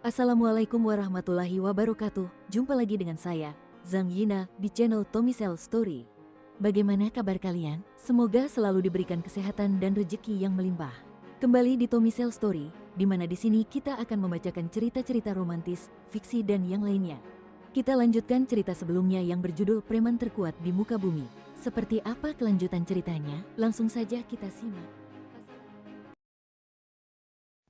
Assalamualaikum warahmatullahi wabarakatuh. Jumpa lagi dengan saya, Zhang Yina, di channel Tommy's Story. Bagaimana kabar kalian? Semoga selalu diberikan kesehatan dan rezeki yang melimpah. Kembali di Tommy's Story, di mana di sini kita akan membacakan cerita-cerita romantis, fiksi dan yang lainnya. Kita lanjutkan cerita sebelumnya yang berjudul Preman Terkuat di Muka Bumi. Seperti apa kelanjutan ceritanya? Langsung saja kita simak.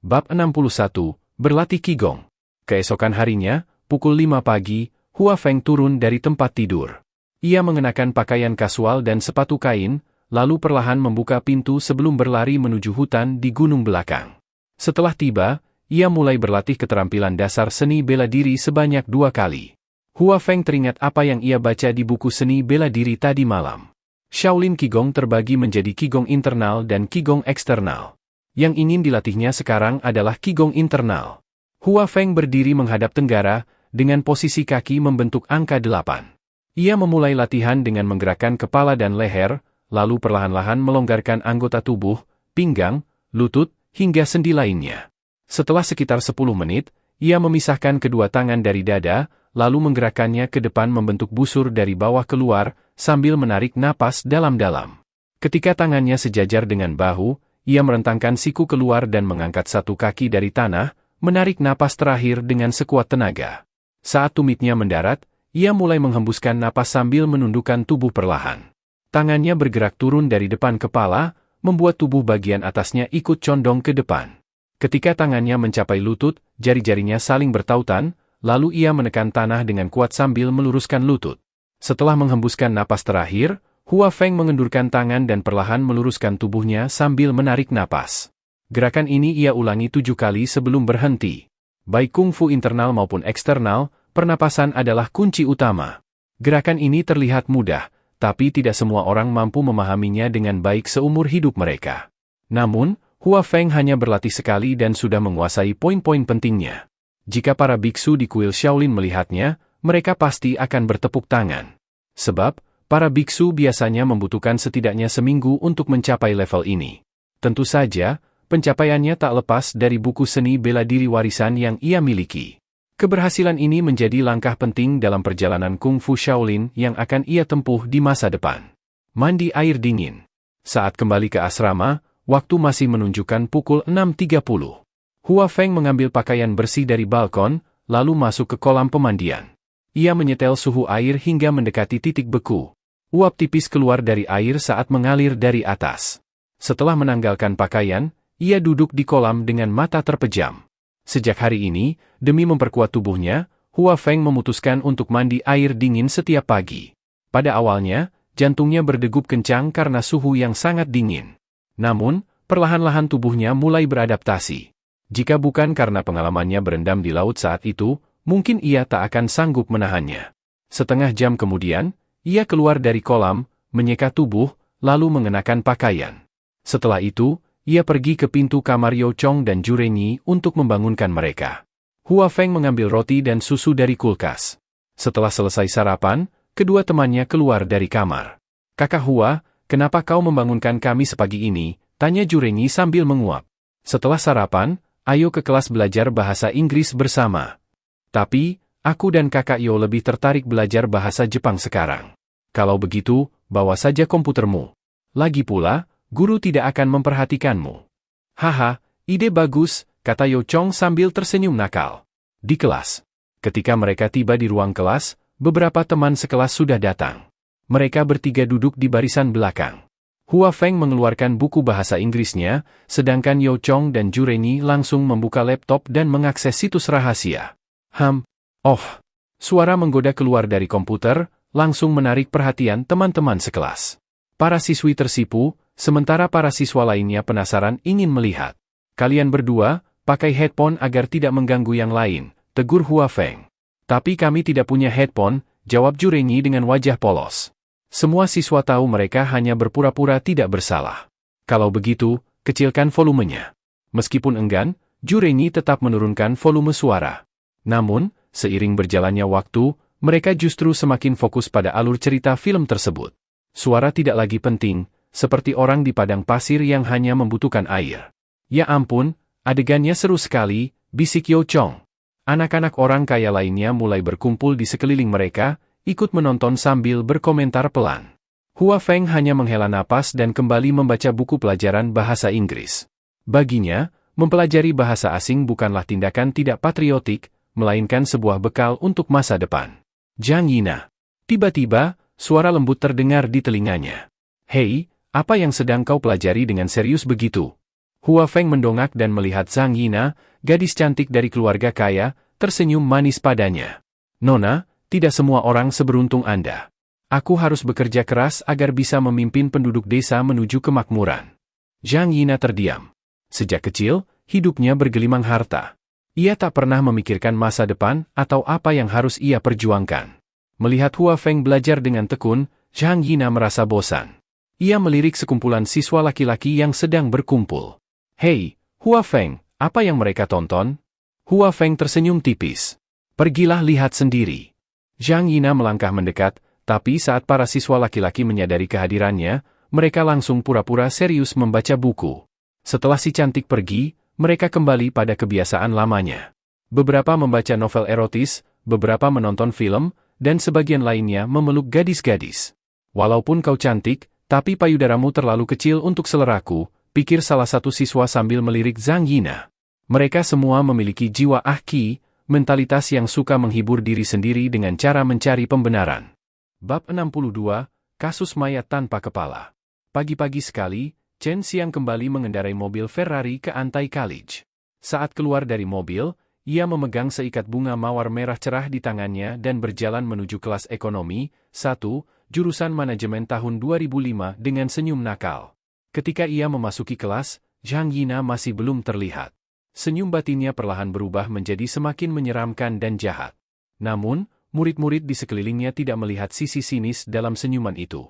Bab 61, Berlatih Qigong. Keesokan harinya, pukul 5 pagi, Hua Feng turun dari tempat tidur. Ia mengenakan pakaian kasual dan sepatu kain, lalu perlahan membuka pintu sebelum berlari menuju hutan di gunung belakang. Setelah tiba, ia mulai berlatih keterampilan dasar seni bela diri sebanyak 2 kali. Hua Feng teringat apa yang ia baca di buku seni bela diri tadi malam. Shaolin Qigong terbagi menjadi Qigong internal dan Qigong eksternal. Yang ingin dilatihnya sekarang adalah Qigong internal. Hua Feng berdiri menghadap tenggara, dengan posisi kaki membentuk angka 8. Ia memulai latihan dengan menggerakkan kepala dan leher, lalu perlahan-lahan melonggarkan anggota tubuh, pinggang, lutut, hingga sendi lainnya. Setelah sekitar 10 menit, ia memisahkan kedua tangan dari dada, lalu menggerakkannya ke depan membentuk busur dari bawah keluar, sambil menarik napas dalam-dalam. Ketika tangannya sejajar dengan bahu, ia merentangkan siku keluar dan mengangkat satu kaki dari tanah, menarik napas terakhir dengan sekuat tenaga. Saat tumitnya mendarat, ia mulai menghembuskan napas sambil menundukkan tubuh perlahan. Tangannya bergerak turun dari depan kepala, membuat tubuh bagian atasnya ikut condong ke depan. Ketika tangannya mencapai lutut, jari-jarinya saling bertautan, lalu ia menekan tanah dengan kuat sambil meluruskan lutut. Setelah menghembuskan napas terakhir, Hua Feng mengendurkan tangan dan perlahan meluruskan tubuhnya sambil menarik napas. Gerakan ini ia ulangi 7 kali sebelum berhenti. Baik kungfu internal maupun eksternal, pernapasan adalah kunci utama. Gerakan ini terlihat mudah, tapi tidak semua orang mampu memahaminya dengan baik seumur hidup mereka. Namun, Hua Feng hanya berlatih sekali dan sudah menguasai poin-poin pentingnya. Jika para biksu di kuil Shaolin melihatnya, mereka pasti akan bertepuk tangan. Sebab, para biksu biasanya membutuhkan setidaknya seminggu untuk mencapai level ini. Tentu saja, pencapaiannya tak lepas dari buku seni bela diri warisan yang ia miliki. Keberhasilan ini menjadi langkah penting dalam perjalanan kungfu Shaolin yang akan ia tempuh di masa depan. Mandi air dingin. Saat kembali ke asrama, waktu masih menunjukkan pukul 6.30. Hua Feng mengambil pakaian bersih dari balkon, lalu masuk ke kolam pemandian. Ia menyetel suhu air hingga mendekati titik beku. Uap tipis keluar dari air saat mengalir dari atas. Setelah menanggalkan pakaian, ia duduk di kolam dengan mata terpejam. Sejak hari ini, demi memperkuat tubuhnya, Hua Feng memutuskan untuk mandi air dingin setiap pagi. Pada awalnya, jantungnya berdegup kencang karena suhu yang sangat dingin. Namun, perlahan-lahan tubuhnya mulai beradaptasi. Jika bukan karena pengalamannya berendam di laut saat itu, mungkin ia tak akan sanggup menahannya. Setengah jam kemudian, ia keluar dari kolam, menyeka tubuh, lalu mengenakan pakaian. Setelah itu, ia pergi ke pintu kamar Yo Chong dan Jurenyi untuk membangunkan mereka. Hua Feng mengambil roti dan susu dari kulkas. Setelah selesai sarapan, kedua temannya keluar dari kamar. "Kakak Hua, kenapa kau membangunkan kami sepagi ini?" tanya Jurenyi sambil menguap. "Setelah sarapan, ayo ke kelas belajar bahasa Inggris bersama." "Tapi, aku dan kakak Yo lebih tertarik belajar bahasa Jepang sekarang. Kalau begitu, bawa saja komputermu. Lagi pula, guru tidak akan memperhatikanmu." "Haha, ide bagus," kata Yo Chong sambil tersenyum nakal. Di kelas. Ketika mereka tiba di ruang kelas, beberapa teman sekelas sudah datang. Mereka bertiga duduk di barisan belakang. Hua Feng mengeluarkan buku bahasa Inggrisnya, sedangkan Yo Chong dan Jurenyi langsung membuka laptop dan mengakses situs rahasia. Oh, suara menggoda keluar dari komputer, langsung menarik perhatian teman-teman sekelas. Para siswi tersipu, sementara para siswa lainnya penasaran ingin melihat. "Kalian berdua, pakai headphone agar tidak mengganggu yang lain," tegur Hua Feng. "Tapi kami tidak punya headphone," jawab Jurenyi dengan wajah polos. Semua siswa tahu mereka hanya berpura-pura tidak bersalah. "Kalau begitu, kecilkan volumenya." Meskipun enggan, Jurenyi tetap menurunkan volume suara. Namun, seiring berjalannya waktu, mereka justru semakin fokus pada alur cerita film tersebut. Suara tidak lagi penting, seperti orang di padang pasir yang hanya membutuhkan air. "Ya ampun, adegannya seru sekali," bisik Yo Chong. Anak-anak orang kaya lainnya mulai berkumpul di sekeliling mereka, ikut menonton sambil berkomentar pelan. Hua Feng hanya menghela napas dan kembali membaca buku pelajaran bahasa Inggris. Baginya, mempelajari bahasa asing bukanlah tindakan tidak patriotik, melainkan sebuah bekal untuk masa depan. Zhang Yina. Tiba-tiba, suara lembut terdengar di telinganya. Hei, apa yang sedang kau pelajari dengan serius begitu? Hua Feng mendongak dan melihat Zhang Yina, gadis cantik dari keluarga kaya, tersenyum manis padanya. Nona, tidak semua orang seberuntung Anda. Aku harus bekerja keras agar bisa memimpin penduduk desa menuju kemakmuran. Zhang Yina terdiam. Sejak kecil, hidupnya bergelimang harta. Ia tak pernah memikirkan masa depan atau apa yang harus ia perjuangkan. Melihat Hua Feng belajar dengan tekun, Zhang Yina merasa bosan. Ia melirik sekumpulan siswa laki-laki yang sedang berkumpul. Hei, Hua Feng, apa yang mereka tonton? Hua Feng tersenyum tipis. Pergilah lihat sendiri. Zhang Yina melangkah mendekat, tapi saat para siswa laki-laki menyadari kehadirannya, mereka langsung pura-pura serius membaca buku. Setelah si cantik pergi, mereka kembali pada kebiasaan lamanya. Beberapa membaca novel erotis, beberapa menonton film, dan sebagian lainnya memeluk gadis-gadis. Walaupun kau cantik, tapi payudaramu terlalu kecil untuk seleraku, pikir salah satu siswa sambil melirik Zhang Yina. Mereka semua memiliki jiwa ahki, mentalitas yang suka menghibur diri sendiri dengan cara mencari pembenaran. Bab 62, Kasus Mayat Tanpa Kepala. Pagi-pagi sekali, Chen Xiang kembali mengendarai mobil Ferrari ke Antai College. Saat keluar dari mobil, ia memegang seikat bunga mawar merah cerah di tangannya dan berjalan menuju kelas ekonomi, 1, jurusan manajemen tahun 2005 dengan senyum nakal. Ketika ia memasuki kelas, Zhang Yina masih belum terlihat. Senyum batinnya perlahan berubah menjadi semakin menyeramkan dan jahat. Namun, murid-murid di sekelilingnya tidak melihat sisi sinis dalam senyuman itu.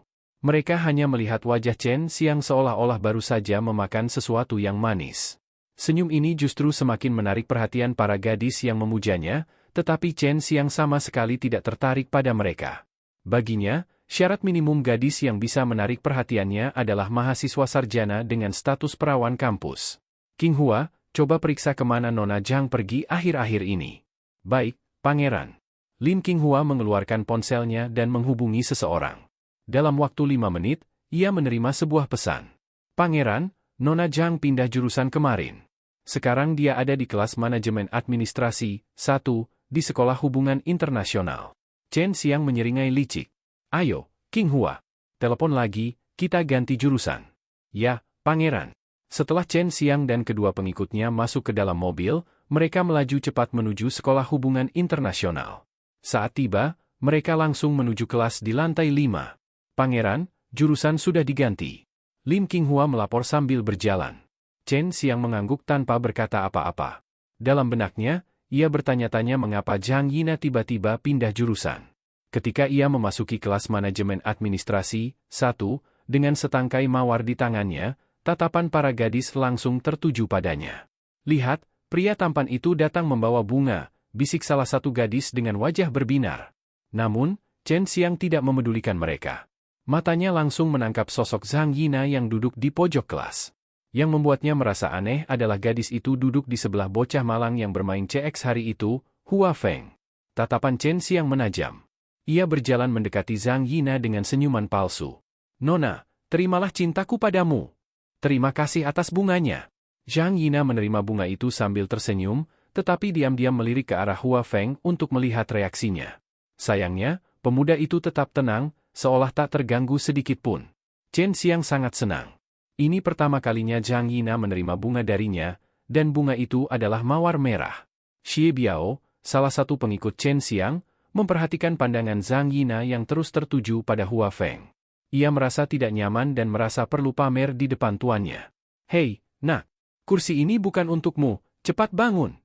Mereka hanya melihat wajah Chen Xiang seolah-olah baru saja memakan sesuatu yang manis. Senyum ini justru semakin menarik perhatian para gadis yang memujanya, tetapi Chen Xiang sama sekali tidak tertarik pada mereka. Baginya, syarat minimum gadis yang bisa menarik perhatiannya adalah mahasiswa sarjana dengan status perawan kampus. King Hua, coba periksa kemana Nona Zhang pergi akhir-akhir ini. Baik, Pangeran. Lin King Hua mengeluarkan ponselnya dan menghubungi seseorang. Dalam waktu 5 menit, ia menerima sebuah pesan. Pangeran, Nona Zhang pindah jurusan kemarin. Sekarang dia ada di kelas manajemen administrasi, 1, di Sekolah Hubungan Internasional. Chen Xiang menyeringai licik. Ayo, King Hua. Telepon lagi, kita ganti jurusan. Ya, Pangeran. Setelah Chen Xiang dan kedua pengikutnya masuk ke dalam mobil, mereka melaju cepat menuju Sekolah Hubungan Internasional. Saat tiba, mereka langsung menuju kelas di lantai 5. Pangeran, jurusan sudah diganti. Lim King Hua melapor sambil berjalan. Chen Xiang mengangguk tanpa berkata apa-apa. Dalam benaknya, ia bertanya-tanya mengapa Zhang Yina tiba-tiba pindah jurusan. Ketika ia memasuki kelas manajemen administrasi, 1, dengan setangkai mawar di tangannya, tatapan para gadis langsung tertuju padanya. Lihat, pria tampan itu datang membawa bunga, bisik salah satu gadis dengan wajah berbinar. Namun, Chen Xiang tidak memedulikan mereka. Matanya langsung menangkap sosok Zhang Yina yang duduk di pojok kelas. Yang membuatnya merasa aneh adalah gadis itu duduk di sebelah bocah malang yang bermain CX hari itu, Hua Feng. Tatapan Chen Xiang menajam. Ia berjalan mendekati Zhang Yina dengan senyuman palsu. Nona, terimalah cintaku padamu. Terima kasih atas bunganya. Zhang Yina menerima bunga itu sambil tersenyum, tetapi diam-diam melirik ke arah Hua Feng untuk melihat reaksinya. Sayangnya, pemuda itu tetap tenang, seolah tak terganggu sedikit pun. Chen Xiang sangat senang. Ini pertama kalinya Zhang Yina menerima bunga darinya, dan bunga itu adalah mawar merah. Xie Biao, salah satu pengikut Chen Xiang, memperhatikan pandangan Zhang Yina yang terus tertuju pada Hua Feng. Ia merasa tidak nyaman dan merasa perlu pamer di depan tuannya. Hei, nak, kursi ini bukan untukmu, cepat bangun.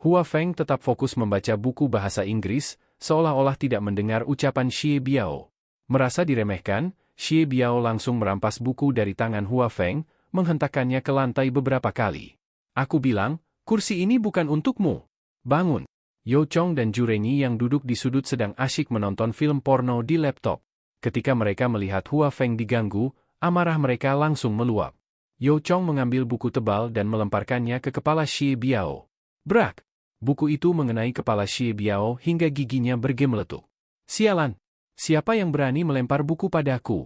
Hua Feng tetap fokus membaca buku bahasa Inggris, seolah-olah tidak mendengar ucapan Xie Biao. Merasa diremehkan, Xie Biao langsung merampas buku dari tangan Hua Feng, menghentakkannya ke lantai beberapa kali. Aku bilang, kursi ini bukan untukmu. Bangun. Yo Chong dan Ju Renyi yang duduk di sudut sedang asyik menonton film porno di laptop. Ketika mereka melihat Hua Feng diganggu, amarah mereka langsung meluap. Yo Chong mengambil buku tebal dan melemparkannya ke kepala Xie Biao. Brak! Buku itu mengenai kepala Xie Biao hingga giginya bergemeletuk. Sialan! Siapa yang berani melempar buku padaku?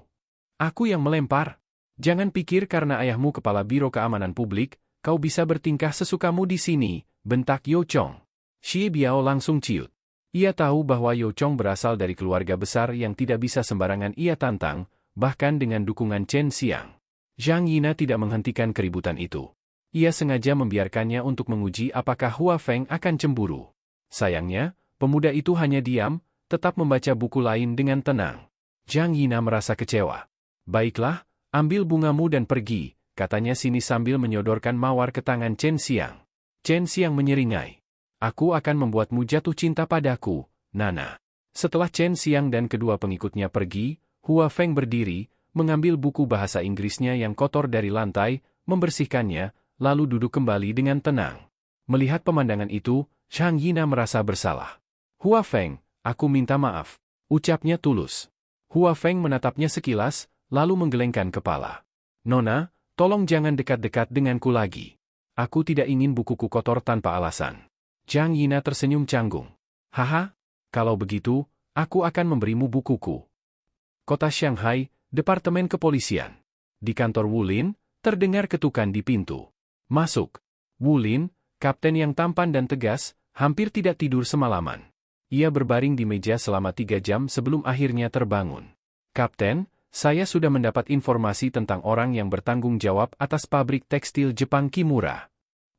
Aku yang melempar. Jangan pikir karena ayahmu kepala Biro Keamanan Publik, kau bisa bertingkah sesukamu di sini, bentak Yo Chong. Xie Biao langsung ciut. Ia tahu bahwa Yo Chong berasal dari keluarga besar yang tidak bisa sembarangan ia tantang, bahkan dengan dukungan Chen Xiang. Zhang Yina tidak menghentikan keributan itu. Ia sengaja membiarkannya untuk menguji apakah Hua Feng akan cemburu. Sayangnya, pemuda itu hanya diam, tetap membaca buku lain dengan tenang. Zhang Yina merasa kecewa. Baiklah, ambil bungamu dan pergi, katanya sini sambil menyodorkan mawar ke tangan Chen Xiang. Chen Xiang menyeringai. Aku akan membuatmu jatuh cinta padaku, Nana. Setelah Chen Xiang dan kedua pengikutnya pergi, Hua Feng berdiri, mengambil buku bahasa Inggrisnya yang kotor dari lantai, membersihkannya, lalu duduk kembali dengan tenang. Melihat pemandangan itu, Zhang Yina merasa bersalah. Hua Feng, aku minta maaf, ucapnya tulus. Hua Feng menatapnya sekilas, lalu menggelengkan kepala. Nona, tolong jangan dekat-dekat denganku lagi. Aku tidak ingin bukuku kotor tanpa alasan. Zhang Yina tersenyum canggung. Haha, kalau begitu, aku akan memberimu bukuku. Kota Shanghai, Departemen Kepolisian. Di kantor Wulin, terdengar ketukan di pintu. Masuk. Wulin, kapten yang tampan dan tegas, hampir tidak tidur semalaman. Ia berbaring di meja selama 3 jam sebelum akhirnya terbangun. Kapten, saya sudah mendapat informasi tentang orang yang bertanggung jawab atas pabrik tekstil Jepang Kimura.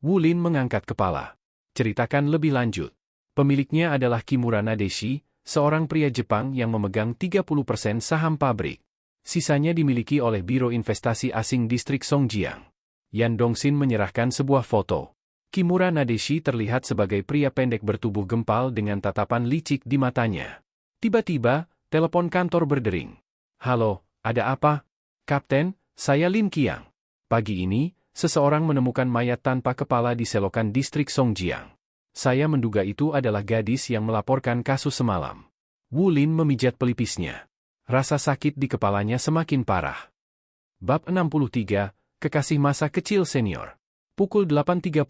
Wulin mengangkat kepala. Ceritakan lebih lanjut. Pemiliknya adalah Kimura Nadeshi, seorang pria Jepang yang memegang 30% saham pabrik. Sisanya dimiliki oleh Biro Investasi Asing Distrik Songjiang. Yan Dongxin menyerahkan sebuah foto. Kimura Nadeshi terlihat sebagai pria pendek bertubuh gempal dengan tatapan licik di matanya. Tiba-tiba, telepon kantor berdering. Halo, ada apa? Kapten, saya Lin Qiang. Pagi ini, seseorang menemukan mayat tanpa kepala di selokan distrik Songjiang. Saya menduga itu adalah gadis yang melaporkan kasus semalam. Wu Lin memijat pelipisnya. Rasa sakit di kepalanya semakin parah. Bab 63, Kekasih Masa Kecil Senior. Pukul 8.30,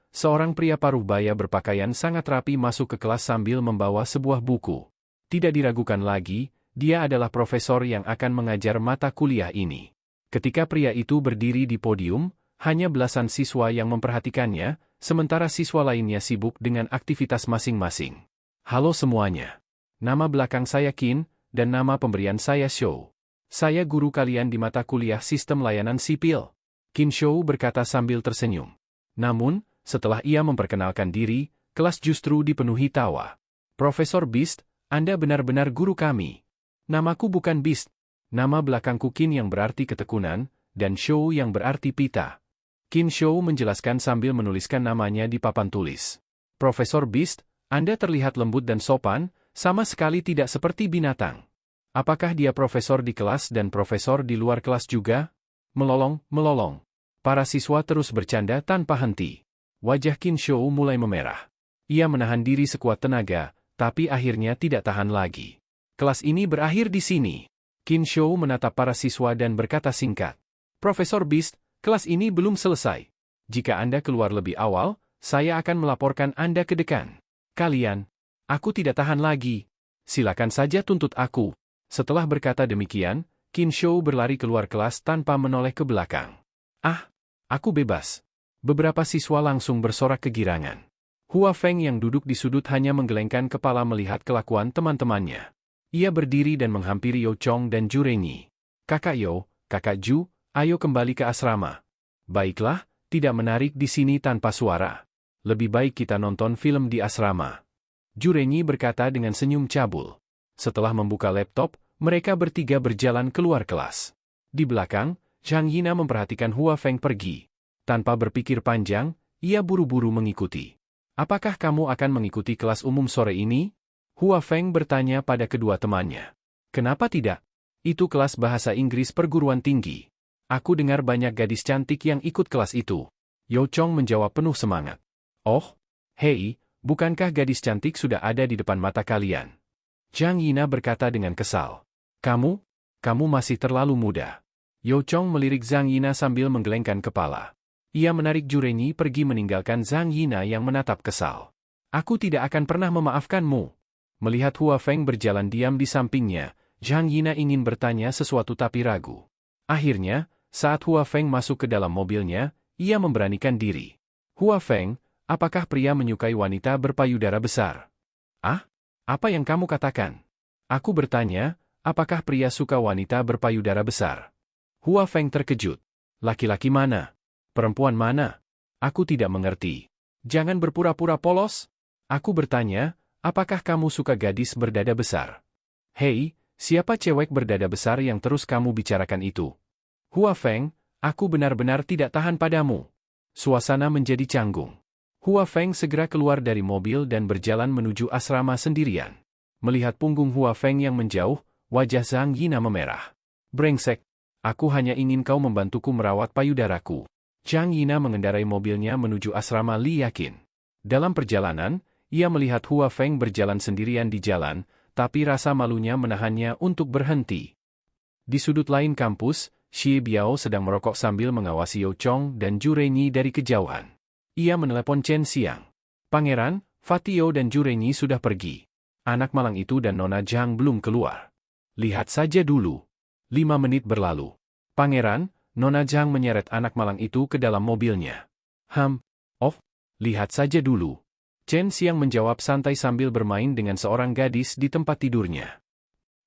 seorang pria paruh baya berpakaian sangat rapi masuk ke kelas sambil membawa sebuah buku. Tidak diragukan lagi, dia adalah profesor yang akan mengajar mata kuliah ini. Ketika pria itu berdiri di podium, hanya belasan siswa yang memperhatikannya, sementara siswa lainnya sibuk dengan aktivitas masing-masing. Halo semuanya. Nama belakang saya Qin, dan nama pemberian saya Shou. Saya guru kalian di mata kuliah Sistem Layanan Sipil. Qin Shou berkata sambil tersenyum. Namun, setelah ia memperkenalkan diri, kelas justru dipenuhi tawa. Profesor Beast, Anda benar-benar guru kami. Namaku bukan Beast. Nama belakangku Qin yang berarti ketekunan, dan Shou yang berarti pita. Qin Shou menjelaskan sambil menuliskan namanya di papan tulis. Profesor Beast, Anda terlihat lembut dan sopan, sama sekali tidak seperti binatang. Apakah dia profesor di kelas dan profesor di luar kelas juga? Melolong, melolong. Para siswa terus bercanda tanpa henti. Wajah Qin Shou mulai memerah. Ia menahan diri sekuat tenaga, tapi akhirnya tidak tahan lagi. Kelas ini berakhir di sini. Qin Shou menatap para siswa dan berkata singkat. Profesor Beast, kelas ini belum selesai. Jika Anda keluar lebih awal, saya akan melaporkan Anda ke dekan. Kalian, aku tidak tahan lagi. Silakan saja tuntut aku. Setelah berkata demikian, Qin Shou berlari keluar kelas tanpa menoleh ke belakang. Ah, aku bebas. Beberapa siswa langsung bersorak kegirangan. Hua Feng yang duduk di sudut hanya menggelengkan kepala melihat kelakuan teman-temannya. Ia berdiri dan menghampiri Yo Chong dan Ju Renyi. Kakak Yo, Kakak Ju, ayo kembali ke asrama. Baiklah, tidak menarik di sini tanpa suara. Lebih baik kita nonton film di asrama. Ju Renyi berkata dengan senyum cabul. Setelah membuka laptop, mereka bertiga berjalan keluar kelas. Di belakang, Zhang Yina memperhatikan Hua Feng pergi. Tanpa berpikir panjang, ia buru-buru mengikuti. Apakah kamu akan mengikuti kelas umum sore ini? Hua Feng bertanya pada kedua temannya. Kenapa tidak? Itu kelas bahasa Inggris perguruan tinggi. Aku dengar banyak gadis cantik yang ikut kelas itu. Yo Chong menjawab penuh semangat. Oh, hei, bukankah gadis cantik sudah ada di depan mata kalian? Zhang Yina berkata dengan kesal. Kamu masih terlalu muda. Yo Chong melirik Zhang Yina sambil menggelengkan kepala. Ia menarik Ju Renyi pergi meninggalkan Zhang Yina yang menatap kesal. Aku tidak akan pernah memaafkanmu. Melihat Hua Feng berjalan diam di sampingnya, Zhang Yina ingin bertanya sesuatu tapi ragu. Akhirnya, saat Hua Feng masuk ke dalam mobilnya, ia memberanikan diri. Hua Feng, apakah pria menyukai wanita berpayudara besar? Ah? Apa yang kamu katakan? Aku bertanya, apakah pria suka wanita berpayudara besar? Hua Feng terkejut. Laki-laki mana? Perempuan mana? Aku tidak mengerti. Jangan berpura-pura polos. Aku bertanya, apakah kamu suka gadis berdada besar? Hei, siapa cewek berdada besar yang terus kamu bicarakan itu? Hua Feng, aku benar-benar tidak tahan padamu. Suasana menjadi canggung. Hua Feng segera keluar dari mobil dan berjalan menuju asrama sendirian. Melihat punggung Hua Feng yang menjauh, wajah Zhang Yina memerah. Brengsek, aku hanya ingin kau membantuku merawat payudaraku. Zhang Yina mengendarai mobilnya menuju asrama Li Yakin. Dalam perjalanan, ia melihat Hua Feng berjalan sendirian di jalan, tapi rasa malunya menahannya untuk berhenti. Di sudut lain kampus, Xie Biao sedang merokok sambil mengawasi Yao Chong dan Ju Renyi dari kejauhan. Ia menelepon Chen Xiang. Pangeran, Fatio dan Ju Renyi sudah pergi. Anak malang itu dan Nona Zhang belum keluar. Lihat saja dulu. 5 menit berlalu. Pangeran, Nona Zhang menyeret anak malang itu ke dalam mobilnya. Lihat saja dulu. Chen Xiang menjawab santai sambil bermain dengan seorang gadis di tempat tidurnya.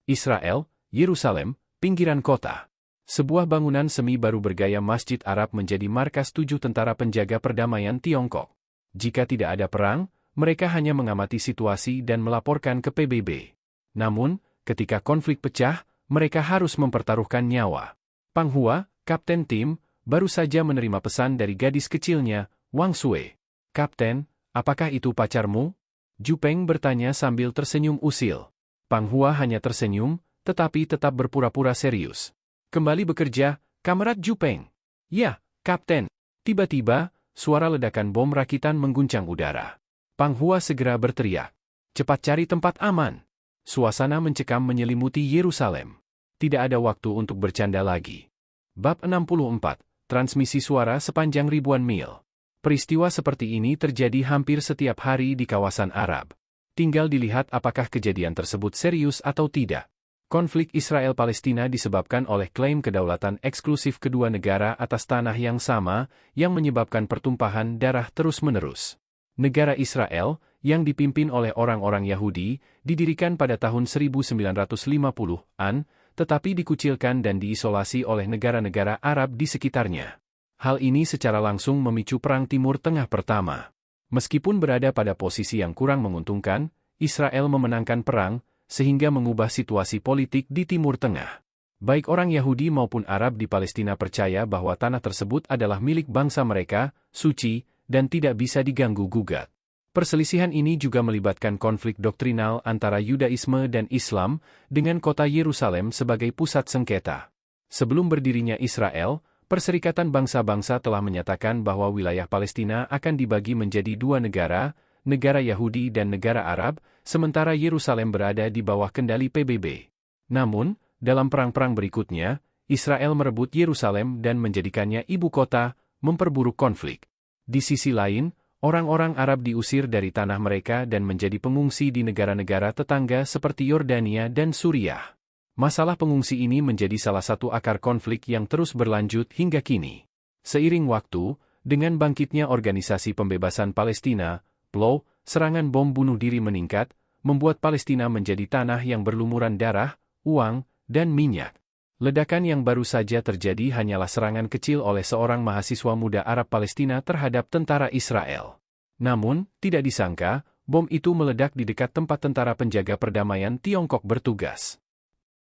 Israel, Yerusalem, pinggiran kota. Sebuah bangunan semi baru bergaya Masjid Arab menjadi markas 7 tentara penjaga perdamaian Tiongkok. Jika tidak ada perang, mereka hanya mengamati situasi dan melaporkan ke PBB. Namun, ketika konflik pecah, mereka harus mempertaruhkan nyawa. Pang Hua, kapten tim, baru saja menerima pesan dari gadis kecilnya, Wang Sui. Kapten, apakah itu pacarmu? Ju Peng bertanya sambil tersenyum usil. Pang Hua hanya tersenyum, tetapi tetap berpura-pura serius. Kembali bekerja, Kamerat Ju Peng. Ya, Kapten. Tiba-tiba, suara ledakan bom rakitan mengguncang udara. Pang Hua segera berteriak. Cepat cari tempat aman. Suasana mencekam menyelimuti Yerusalem. Tidak ada waktu untuk bercanda lagi. Bab 64, transmisi suara sepanjang ribuan mil. Peristiwa seperti ini terjadi hampir setiap hari di kawasan Arab. Tinggal dilihat apakah kejadian tersebut serius atau tidak. Konflik Israel-Palestina disebabkan oleh klaim kedaulatan eksklusif kedua negara atas tanah yang sama, yang menyebabkan pertumpahan darah terus-menerus. Negara Israel, yang dipimpin oleh orang-orang Yahudi, didirikan pada tahun 1950-an, tetapi dikucilkan dan diisolasi oleh negara-negara Arab di sekitarnya. Hal ini secara langsung memicu Perang Timur Tengah pertama. Meskipun berada pada posisi yang kurang menguntungkan, Israel memenangkan perang, sehingga mengubah situasi politik di Timur Tengah. Baik orang Yahudi maupun Arab di Palestina percaya bahwa tanah tersebut adalah milik bangsa mereka, suci, dan tidak bisa diganggu-gugat. Perselisihan ini juga melibatkan konflik doktrinal antara Yudaisme dan Islam, dengan kota Yerusalem sebagai pusat sengketa. Sebelum berdirinya Israel, Perserikatan Bangsa-Bangsa telah menyatakan bahwa wilayah Palestina akan dibagi menjadi 2 negara, negara Yahudi dan negara Arab, sementara Yerusalem berada di bawah kendali PBB. Namun, dalam perang-perang berikutnya, Israel merebut Yerusalem dan menjadikannya ibu kota, memperburuk konflik. Di sisi lain, orang-orang Arab diusir dari tanah mereka dan menjadi pengungsi di negara-negara tetangga seperti Yordania dan Suriah. Masalah pengungsi ini menjadi salah satu akar konflik yang terus berlanjut hingga kini. Seiring waktu, dengan bangkitnya Organisasi Pembebasan Palestina, PLO, serangan bom bunuh diri meningkat, membuat Palestina menjadi tanah yang berlumuran darah, uang, dan minyak. Ledakan yang baru saja terjadi hanyalah serangan kecil oleh seorang mahasiswa muda Arab Palestina terhadap tentara Israel. Namun, tidak disangka, bom itu meledak di dekat tempat tentara penjaga perdamaian Tiongkok bertugas.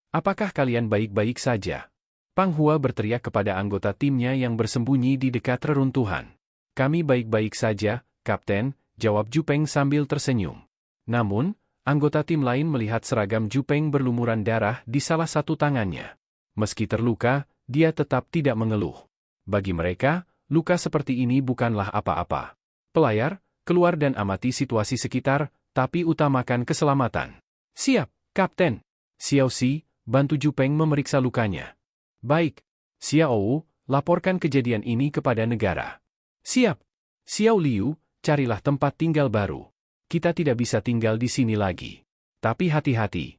Apakah kalian baik-baik saja? Pang Hua berteriak kepada anggota timnya yang bersembunyi di dekat reruntuhan. Kami baik-baik saja, Kapten, jawab Ju Peng sambil tersenyum. Namun, anggota tim lain melihat seragam Ju Peng berlumuran darah di salah satu tangannya. Meski terluka, dia tetap tidak mengeluh. Bagi mereka, luka seperti ini bukanlah apa-apa. Pelayar, keluar dan amati situasi sekitar, tapi utamakan keselamatan. Siap, Kapten. Xiao Xi, bantu Ju Peng memeriksa lukanya. Baik. Xiao, laporkan kejadian ini kepada negara. Siap. Xiao Liu, carilah tempat tinggal baru. Kita tidak bisa tinggal di sini lagi. Tapi hati-hati.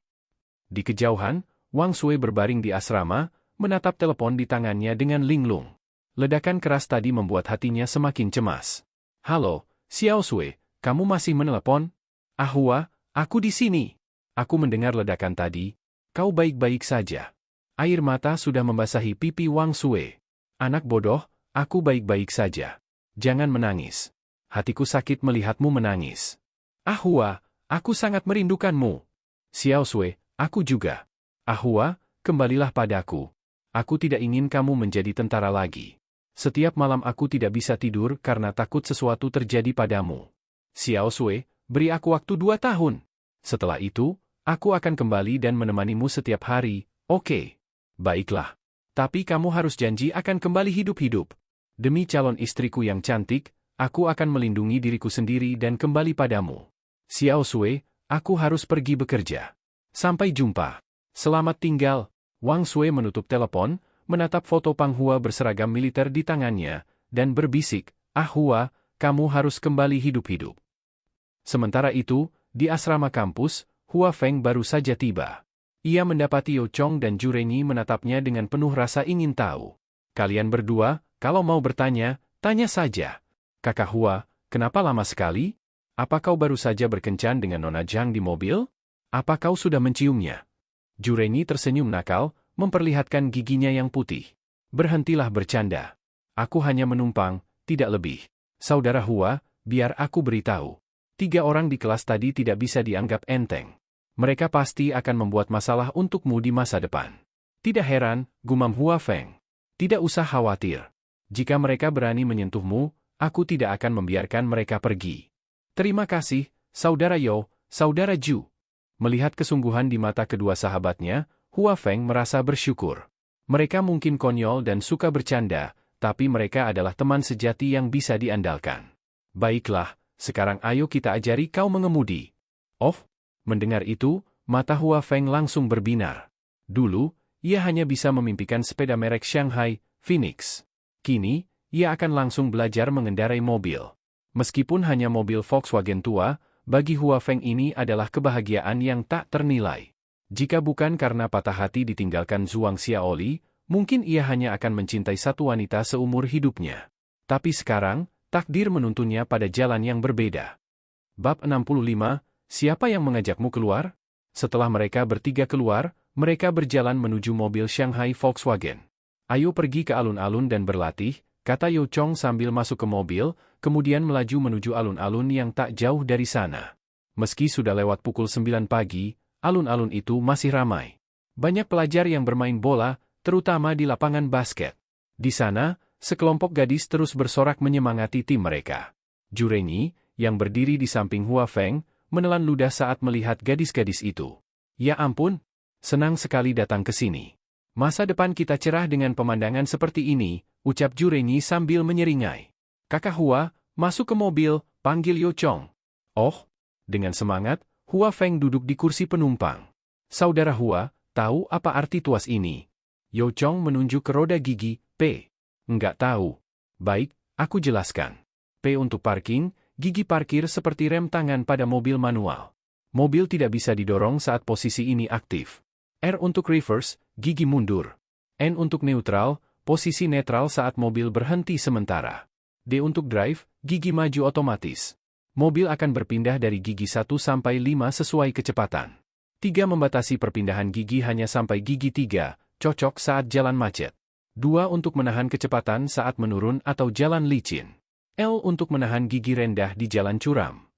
Di kejauhan, Wang Sui berbaring di asrama, menatap telepon di tangannya dengan linglung. Ledakan keras tadi membuat hatinya semakin cemas. Halo, Xiao Sui, kamu masih menelepon? Ahua, aku di sini. Aku mendengar ledakan tadi. Kau baik-baik saja. Air mata sudah membasahi pipi Wang Sui. Anak bodoh, aku baik-baik saja. Jangan menangis. Hatiku sakit melihatmu menangis. Ahua, aku sangat merindukanmu. Xiao Sui, aku juga. Ahua, kembalilah padaku. Aku tidak ingin kamu menjadi tentara lagi. Setiap malam aku tidak bisa tidur karena takut sesuatu terjadi padamu. Xiao Sui, beri aku waktu 2 tahun. Setelah itu, aku akan kembali dan menemanimu setiap hari, oke? Baiklah. Tapi kamu harus janji akan kembali hidup-hidup. Demi calon istriku yang cantik, aku akan melindungi diriku sendiri dan kembali padamu. Xiao Sui, aku harus pergi bekerja. Sampai jumpa. Selamat tinggal. Wang Sui menutup telepon, menatap foto Pang Hua berseragam militer di tangannya, dan berbisik, Hua, kamu harus kembali hidup-hidup. Sementara itu, di asrama kampus, Hua Feng baru saja tiba. Ia mendapati Yo Chong dan Ju Renyi menatapnya dengan penuh rasa ingin tahu. Kalian berdua, kalau mau bertanya, tanya saja. Kakak Hua, kenapa lama sekali? Apa kau baru saja berkencan dengan Nona Zhang di mobil? Apa kau sudah menciumnya? Ju Renyi tersenyum nakal, memperlihatkan giginya yang putih. Berhentilah bercanda. Aku hanya menumpang, tidak lebih. Saudara Hua, biar aku beritahu. 3 orang di kelas tadi tidak bisa dianggap enteng. Mereka pasti akan membuat masalah untukmu di masa depan. Tidak heran, gumam Hua Feng. Tidak usah khawatir. Jika mereka berani menyentuhmu, aku tidak akan membiarkan mereka pergi. Terima kasih, Saudara Yo, Saudara Ju. Melihat kesungguhan di mata kedua sahabatnya, Hua Feng merasa bersyukur. Mereka mungkin konyol dan suka bercanda, tapi mereka adalah teman sejati yang bisa diandalkan. Baiklah, sekarang ayo kita ajari kau mengemudi. Oh, mendengar itu, mata Hua Feng langsung berbinar. Dulu, ia hanya bisa memimpikan sepeda merek Shanghai, Phoenix. Kini, ia akan langsung belajar mengendarai mobil. Meskipun hanya mobil Volkswagen tua, bagi Hua Feng ini adalah kebahagiaan yang tak ternilai. Jika bukan karena patah hati ditinggalkan Zhuang Xiaoli, mungkin ia hanya akan mencintai satu wanita seumur hidupnya. Tapi sekarang, takdir menuntunnya pada jalan yang berbeda. Bab 65, siapa yang mengajakmu keluar? Setelah mereka bertiga keluar, mereka berjalan menuju mobil Shanghai Volkswagen. Ayo pergi ke alun-alun dan berlatih, kata Yo Chong sambil masuk ke mobil, kemudian melaju menuju alun-alun yang tak jauh dari sana. Meski sudah lewat pukul 9 pagi, alun-alun itu masih ramai. Banyak pelajar yang bermain bola, terutama di lapangan basket. Di sana, sekelompok gadis terus bersorak menyemangati tim mereka. Ju Renyi, yang berdiri di samping Hua Feng, menelan ludah saat melihat gadis-gadis itu. Ya ampun, senang sekali datang ke sini. Masa depan kita cerah dengan pemandangan seperti ini, ucap Ju Renyi sambil menyeringai. Kakak Hua, masuk ke mobil, panggil Yo Chong. Oh, dengan semangat, Hua Feng duduk di kursi penumpang. Saudara Hua, tahu apa arti tuas ini? Yo Chong menunjuk ke roda gigi, P. Enggak tahu. Baik, aku jelaskan. P untuk parking, gigi parkir seperti rem tangan pada mobil manual. Mobil tidak bisa didorong saat posisi ini aktif. R untuk reverse, gigi mundur. N untuk neutral, posisi netral saat mobil berhenti sementara. D untuk drive, gigi maju otomatis. Mobil akan berpindah dari gigi 1 sampai 5 sesuai kecepatan. 3 membatasi perpindahan gigi hanya sampai gigi 3, cocok saat jalan macet. 2 untuk menahan kecepatan saat menurun atau jalan licin. L untuk menahan gigi rendah di jalan curam.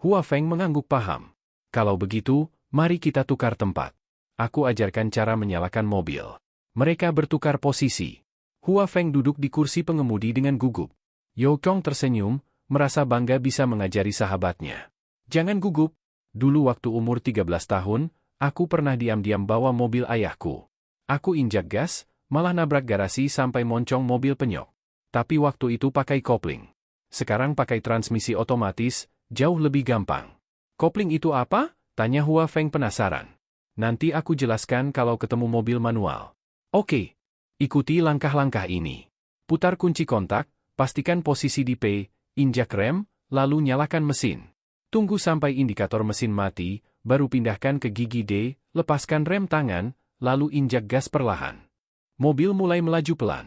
Hua Feng mengangguk paham. Kalau begitu, mari kita tukar tempat. Aku ajarkan cara menyalakan mobil. Mereka bertukar posisi. Hua Feng duduk di kursi pengemudi dengan gugup. Yo Chong tersenyum, merasa bangga bisa mengajari sahabatnya. Jangan gugup. Dulu waktu umur 13 tahun, aku pernah diam-diam bawa mobil ayahku. Aku injak gas, malah nabrak garasi sampai moncong mobil penyok. Tapi waktu itu pakai kopling. Sekarang pakai transmisi otomatis, jauh lebih gampang. Kopling itu apa? Tanya Hua Feng penasaran. Nanti aku jelaskan kalau ketemu mobil manual. Oke. Ikuti langkah-langkah ini. Putar kunci kontak, pastikan posisi di P, injak rem, lalu nyalakan mesin. Tunggu sampai indikator mesin mati, baru pindahkan ke gigi D, lepaskan rem tangan, lalu injak gas perlahan. Mobil mulai melaju pelan.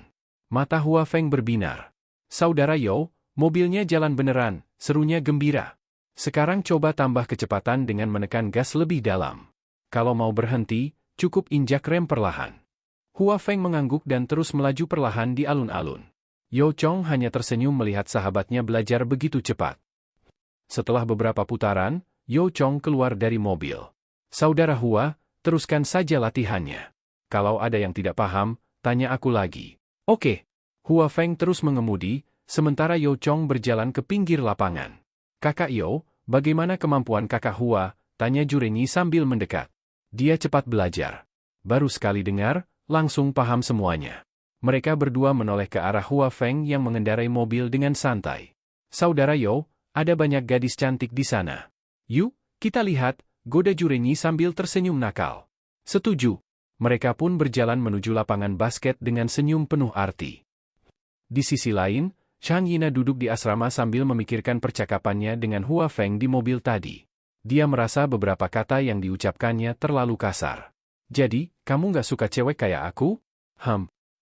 Mata Hua Feng berbinar. Saudara Yo, mobilnya jalan beneran, serunya gembira. Sekarang coba tambah kecepatan dengan menekan gas lebih dalam. Kalau mau berhenti, cukup injak rem perlahan. Hua Feng mengangguk dan terus melaju perlahan di alun-alun. Yo Chong hanya tersenyum melihat sahabatnya belajar begitu cepat. Setelah beberapa putaran, Yo Chong keluar dari mobil. Saudara Hua, teruskan saja latihannya. Kalau ada yang tidak paham, tanya aku lagi. Oke. Hua Feng terus mengemudi, sementara Yo Chong berjalan ke pinggir lapangan. Kakak Yo, bagaimana kemampuan kakak Hua? Tanya Jurenyi sambil mendekat. Dia cepat belajar. Baru sekali dengar, langsung paham semuanya. Mereka berdua menoleh ke arah Hua Feng yang mengendarai mobil dengan santai. Saudara Yo, ada banyak gadis cantik di sana. Yuk, kita lihat, goda Jurenyi sambil tersenyum nakal. Setuju. Mereka pun berjalan menuju lapangan basket dengan senyum penuh arti. Di sisi lain, Zhang Yina duduk di asrama sambil memikirkan percakapannya dengan Hua Feng di mobil tadi. Dia merasa beberapa kata yang diucapkannya terlalu kasar. Jadi, kamu gak suka cewek kayak aku?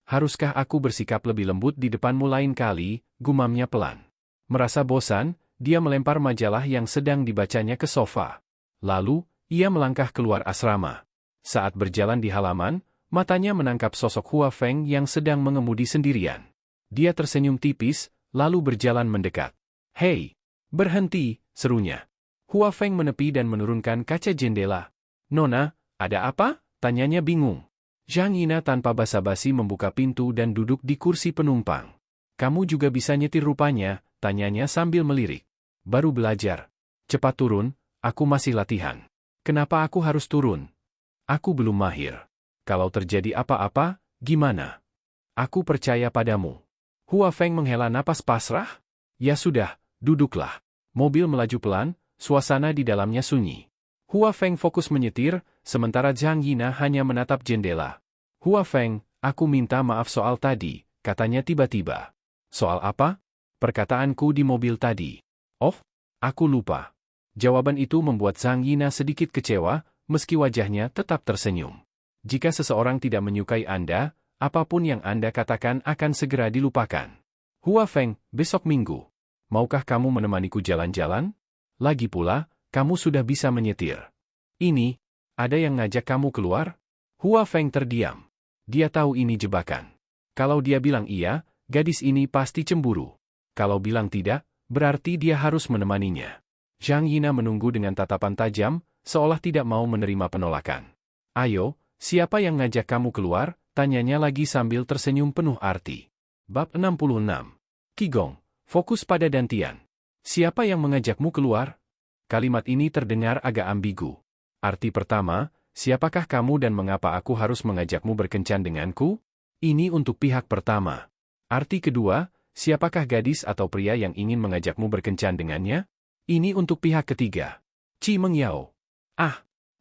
Haruskah aku bersikap lebih lembut di depanmu lain kali? Gumamnya pelan. Merasa bosan, dia melempar majalah yang sedang dibacanya ke sofa. Lalu, ia melangkah keluar asrama. Saat berjalan di halaman, matanya menangkap sosok Hua Feng yang sedang mengemudi sendirian. Dia tersenyum tipis, lalu berjalan mendekat. Hei, berhenti, serunya. Hua Feng menepi dan menurunkan kaca jendela. Nona, ada apa? Tanyanya bingung. Zhang Yina tanpa basa-basi membuka pintu dan duduk di kursi penumpang. Kamu juga bisa nyetir rupanya, tanyanya sambil melirik. Baru belajar. Cepat turun, aku masih latihan. Kenapa aku harus turun? Aku belum mahir. Kalau terjadi apa-apa, gimana? Aku percaya padamu. Hua Feng menghela napas pasrah. Ya sudah, duduklah. Mobil melaju pelan, suasana di dalamnya sunyi. Hua Feng fokus menyetir, sementara Zhang Yina hanya menatap jendela. Hua Feng, aku minta maaf soal tadi, katanya tiba-tiba. Soal apa? Perkataanku di mobil tadi. Oh, aku lupa. Jawaban itu membuat Zhang Yina sedikit kecewa, meski wajahnya tetap tersenyum. Jika seseorang tidak menyukai Anda, apapun yang Anda katakan akan segera dilupakan. Hua Feng, besok Minggu. Maukah kamu menemaniku jalan-jalan? Lagi pula, kamu sudah bisa menyetir. Ini, ada yang ngajak kamu keluar? Hua Feng terdiam. Dia tahu ini jebakan. Kalau dia bilang iya, gadis ini pasti cemburu. Kalau bilang tidak, berarti dia harus menemaninya. Zhang Yina menunggu dengan tatapan tajam, seolah tidak mau menerima penolakan. Ayo, siapa yang ngajak kamu keluar? Tanyanya lagi sambil tersenyum penuh arti. Bab 66. Qigong, fokus pada dantian. Siapa yang mengajakmu keluar? Kalimat ini terdengar agak ambigu. Arti pertama, siapakah kamu dan mengapa aku harus mengajakmu berkencan denganku? Ini untuk pihak pertama. Arti kedua, siapakah gadis atau pria yang ingin mengajakmu berkencan dengannya? Ini untuk pihak ketiga. Qi Mengyao.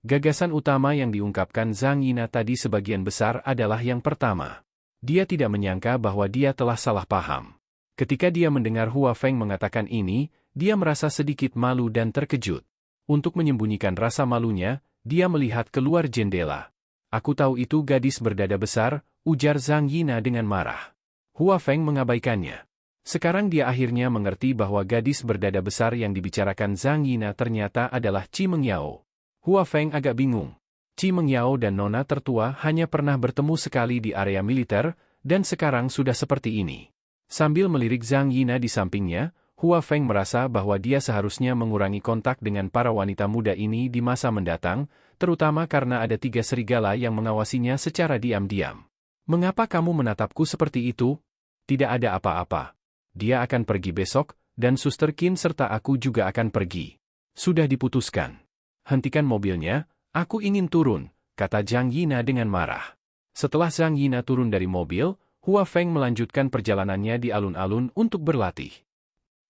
Gagasan utama yang diungkapkan Zhang Yina tadi sebagian besar adalah yang pertama. Dia tidak menyangka bahwa dia telah salah paham. Ketika dia mendengar Hua Feng mengatakan ini, dia merasa sedikit malu dan terkejut. Untuk menyembunyikan rasa malunya, dia melihat keluar jendela. Aku tahu itu gadis berdada besar, ujar Zhang Yina dengan marah. Hua Feng mengabaikannya. Sekarang dia akhirnya mengerti bahwa gadis berdada besar yang dibicarakan Zhang Yina ternyata adalah Qi Mengyao. Hua Feng agak bingung. Qi Mengyao dan Nona tertua hanya pernah bertemu sekali di area militer, dan sekarang sudah seperti ini. Sambil melirik Zhang Yina di sampingnya, Hua Feng merasa bahwa dia seharusnya mengurangi kontak dengan para wanita muda ini di masa mendatang, terutama karena ada 3 serigala yang mengawasinya secara diam-diam. Mengapa kamu menatapku seperti itu? Tidak ada apa-apa. Dia akan pergi besok, dan Suster Qin serta aku juga akan pergi. Sudah diputuskan. Hentikan mobilnya, aku ingin turun, kata Zhang Yina dengan marah. Setelah Zhang Yina turun dari mobil, Hua Feng melanjutkan perjalanannya di alun-alun untuk berlatih.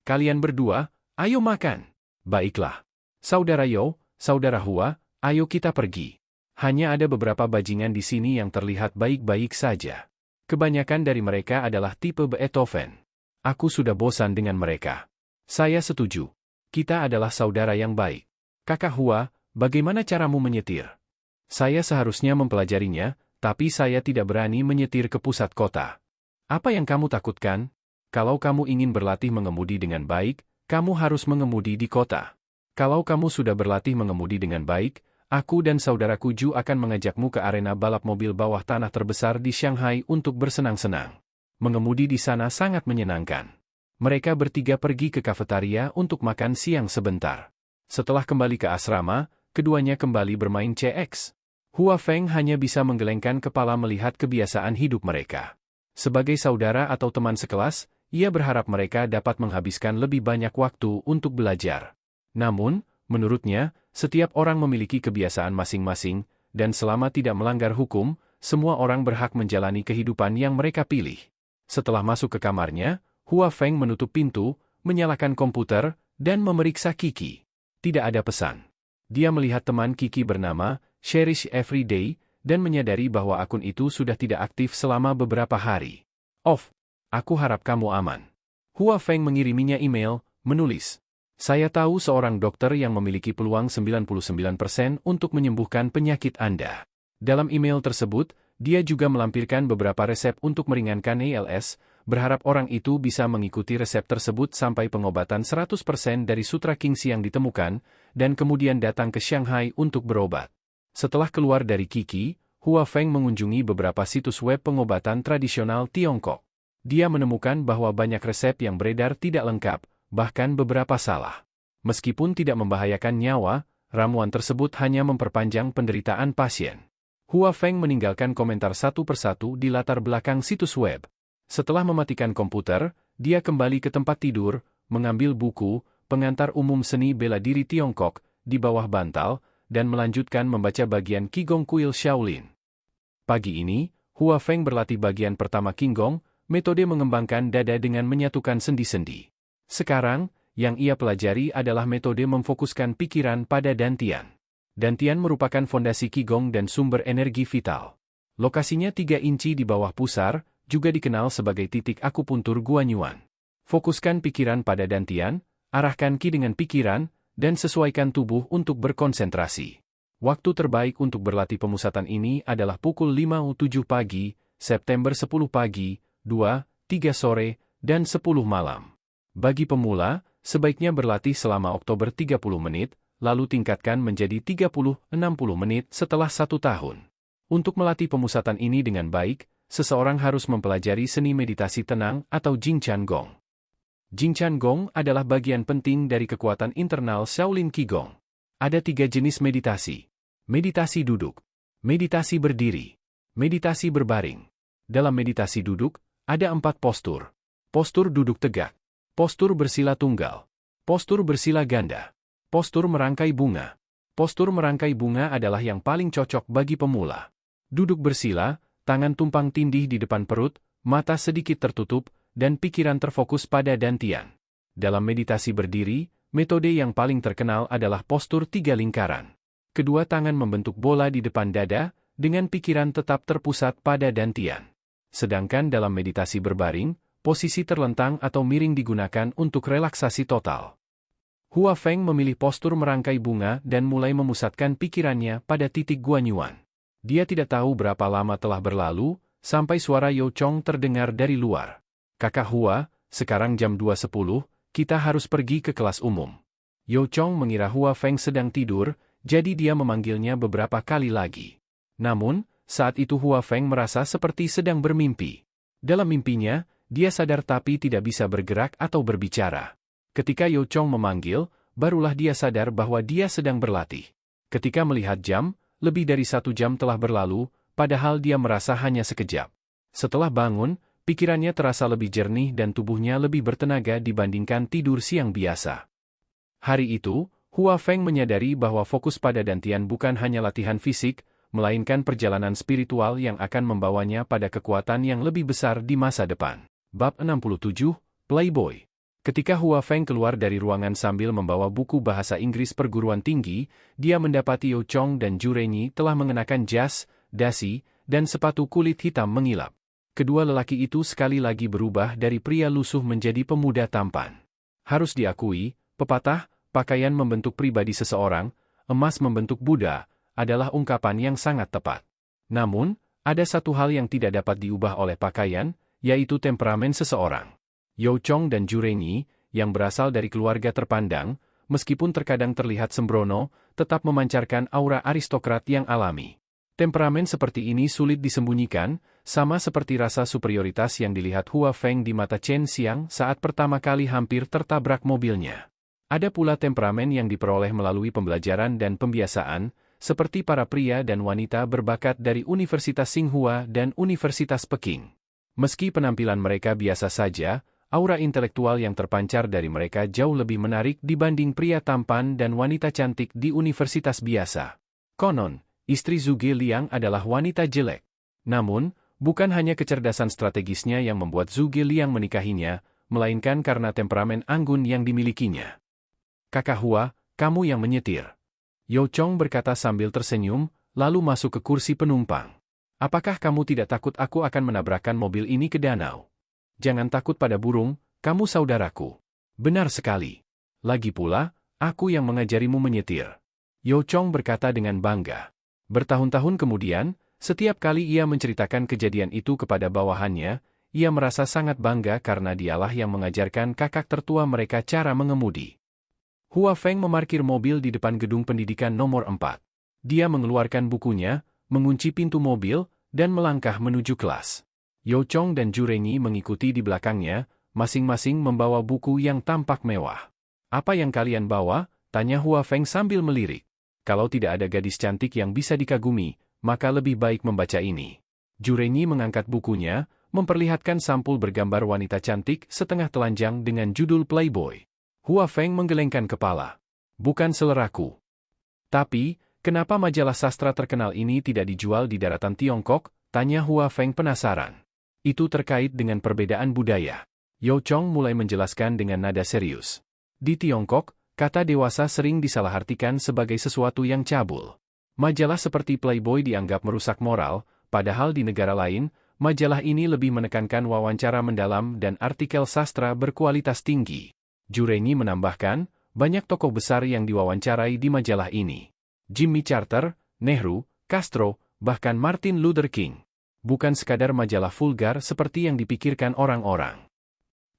Kalian berdua, ayo makan. Baiklah. Saudara Yo, Saudara Hua, ayo kita pergi. Hanya ada beberapa bajingan di sini yang terlihat baik-baik saja. Kebanyakan dari mereka adalah tipe Beethoven. Aku sudah bosan dengan mereka. Saya setuju. Kita adalah saudara yang baik. Kakak Hua, bagaimana caramu menyetir? Saya seharusnya mempelajarinya, tapi saya tidak berani menyetir ke pusat kota. Apa yang kamu takutkan? Kalau kamu ingin berlatih mengemudi dengan baik, kamu harus mengemudi di kota. Kalau kamu sudah berlatih mengemudi dengan baik, aku dan saudaraku Ju akan mengajakmu ke arena balap mobil bawah tanah terbesar di Shanghai untuk bersenang-senang. Mengemudi di sana sangat menyenangkan. Mereka bertiga pergi ke kafetaria untuk makan siang sebentar. Setelah kembali ke asrama, keduanya kembali bermain CX. Hua Feng hanya bisa menggelengkan kepala melihat kebiasaan hidup mereka. Sebagai saudara atau teman sekelas, ia berharap mereka dapat menghabiskan lebih banyak waktu untuk belajar. Namun, menurutnya, setiap orang memiliki kebiasaan masing-masing, dan selama tidak melanggar hukum, semua orang berhak menjalani kehidupan yang mereka pilih. Setelah masuk ke kamarnya, Hua Feng menutup pintu, menyalakan komputer, dan memeriksa Kiki. Tidak ada pesan. Dia melihat teman Kiki bernama Cherish Everyday, dan menyadari bahwa akun itu sudah tidak aktif selama beberapa hari. Off. Aku harap kamu aman. Hua Feng mengiriminya email, menulis. Saya tahu seorang dokter yang memiliki peluang 99% untuk menyembuhkan penyakit Anda. Dalam email tersebut, dia juga melampirkan beberapa resep untuk meringankan ALS, berharap orang itu bisa mengikuti resep tersebut sampai pengobatan 100% dari Sutra Kingxi yang ditemukan, dan kemudian datang ke Shanghai untuk berobat. Setelah keluar dari Kiki, Hua Feng mengunjungi beberapa situs web pengobatan tradisional Tiongkok. Dia menemukan bahwa banyak resep yang beredar tidak lengkap, bahkan beberapa salah. Meskipun tidak membahayakan nyawa, ramuan tersebut hanya memperpanjang penderitaan pasien. Hua Feng meninggalkan komentar satu persatu di latar belakang situs web. Setelah mematikan komputer, dia kembali ke tempat tidur, mengambil buku, Pengantar Umum Seni Bela Diri Tiongkok, di bawah bantal, dan melanjutkan membaca bagian Qigong Kuil Shaolin. Pagi ini, Hua Feng berlatih bagian pertama Qigong, metode mengembangkan dada dengan menyatukan sendi-sendi. Sekarang, yang ia pelajari adalah metode memfokuskan pikiran pada dantian. Dantian merupakan fondasi Qigong dan sumber energi vital. Lokasinya 3 inci di bawah pusar, juga dikenal sebagai titik akupuntur Guanyuan. Fokuskan pikiran pada dantian, arahkan Qi dengan pikiran, dan sesuaikan tubuh untuk berkonsentrasi. Waktu terbaik untuk berlatih pemusatan ini adalah pukul 5.07 pagi, September 10 pagi, 2-3 sore, dan 10 malam. Bagi pemula, sebaiknya berlatih selama Oktober 30 menit, lalu tingkatkan menjadi 30-60 menit setelah 1 tahun. Untuk melatih pemusatan ini dengan baik, seseorang harus mempelajari seni meditasi tenang atau Jingchan Gong. Jingchan Gong adalah bagian penting dari kekuatan internal Shaolin Qigong. Ada 3 jenis meditasi. Meditasi duduk, meditasi berdiri, meditasi berbaring. Dalam meditasi duduk, ada 4 postur. Postur duduk tegak, postur bersila tunggal, postur bersila ganda, postur merangkai bunga. Postur merangkai bunga adalah yang paling cocok bagi pemula. Duduk bersila, tangan tumpang tindih di depan perut, mata sedikit tertutup, dan pikiran terfokus pada dantian. Dalam meditasi berdiri, metode yang paling terkenal adalah postur 3 lingkaran. Kedua tangan membentuk bola di depan dada, dengan pikiran tetap terpusat pada dantian. Sedangkan dalam meditasi berbaring, posisi terlentang atau miring digunakan untuk relaksasi total. Hua Feng memilih postur merangkai bunga dan mulai memusatkan pikirannya pada titik Guanyuan. Dia tidak tahu berapa lama telah berlalu, sampai suara Yo Chong terdengar dari luar. Kakak Hua, sekarang jam 2.10, kita harus pergi ke kelas umum. Yo Chong mengira Hua Feng sedang tidur, jadi dia memanggilnya beberapa kali lagi. Namun, saat itu Hua Feng merasa seperti sedang bermimpi. Dalam mimpinya, dia sadar tapi tidak bisa bergerak atau berbicara. Ketika Yo Chong memanggil, barulah dia sadar bahwa dia sedang berlatih. Ketika melihat jam, lebih dari 1 jam telah berlalu, padahal dia merasa hanya sekejap. Setelah bangun, pikirannya terasa lebih jernih dan tubuhnya lebih bertenaga dibandingkan tidur siang biasa. Hari itu, Hua Feng menyadari bahwa fokus pada dantian bukan hanya latihan fisik, melainkan perjalanan spiritual yang akan membawanya pada kekuatan yang lebih besar di masa depan. Bab 67, Playboy. Ketika Hua Feng keluar dari ruangan sambil membawa buku bahasa Inggris perguruan tinggi, dia mendapati Yo Chong dan Ju Renyi telah mengenakan jas, dasi, dan sepatu kulit hitam mengilap. Kedua lelaki itu sekali lagi berubah dari pria lusuh menjadi pemuda tampan. Harus diakui, pepatah, pakaian membentuk pribadi seseorang, emas membentuk Buddha, adalah ungkapan yang sangat tepat. Namun, ada satu hal yang tidak dapat diubah oleh pakaian, yaitu temperamen seseorang. Yao Chong dan Zhu Renyi, yang berasal dari keluarga terpandang, meskipun terkadang terlihat sembrono, tetap memancarkan aura aristokrat yang alami. Temperamen seperti ini sulit disembunyikan, sama seperti rasa superioritas yang dilihat Hua Feng di mata Chen Xiang saat pertama kali hampir tertabrak mobilnya. Ada pula temperamen yang diperoleh melalui pembelajaran dan pembiasaan, seperti para pria dan wanita berbakat dari Universitas Tsinghua dan Universitas Peking. Meski penampilan mereka biasa saja, aura intelektual yang terpancar dari mereka jauh lebih menarik dibanding pria tampan dan wanita cantik di universitas biasa. Konon, istri Zhuge Liang adalah wanita jelek. Namun, bukan hanya kecerdasan strategisnya yang membuat Zhuge Liang menikahinya, melainkan karena temperamen anggun yang dimilikinya. Kakak Hua, kamu yang menyetir. Yao Chong berkata sambil tersenyum, lalu masuk ke kursi penumpang. Apakah kamu tidak takut aku akan menabrakkan mobil ini ke danau? Jangan takut pada burung, kamu saudaraku. Benar sekali. Lagi pula, aku yang mengajarimu menyetir. Yao Chong berkata dengan bangga. Bertahun-tahun kemudian, setiap kali ia menceritakan kejadian itu kepada bawahannya, ia merasa sangat bangga karena dialah yang mengajarkan kakak tertua mereka cara mengemudi. Hua Feng memarkir mobil di depan gedung pendidikan nomor 4. Dia mengeluarkan bukunya, mengunci pintu mobil, dan melangkah menuju kelas. Yao Chong dan Zhu Renyi mengikuti di belakangnya, masing-masing membawa buku yang tampak mewah. Apa yang kalian bawa? Tanya Hua Feng sambil melirik. Kalau tidak ada gadis cantik yang bisa dikagumi, maka lebih baik membaca ini. Zhu Renyi mengangkat bukunya, memperlihatkan sampul bergambar wanita cantik setengah telanjang dengan judul Playboy. Hua Feng menggelengkan kepala. Bukan seleraku. Tapi, kenapa majalah sastra terkenal ini tidak dijual di daratan Tiongkok? Tanya Hua Feng penasaran. Itu terkait dengan perbedaan budaya. Yao Chong mulai menjelaskan dengan nada serius. Di Tiongkok, kata dewasa sering disalahartikan sebagai sesuatu yang cabul. Majalah seperti Playboy dianggap merusak moral, padahal di negara lain, majalah ini lebih menekankan wawancara mendalam dan artikel sastra berkualitas tinggi. Zhu Renyi menambahkan, banyak tokoh besar yang diwawancarai di majalah ini. Jimmy Carter, Nehru, Castro, bahkan Martin Luther King. Bukan sekadar majalah vulgar seperti yang dipikirkan orang-orang.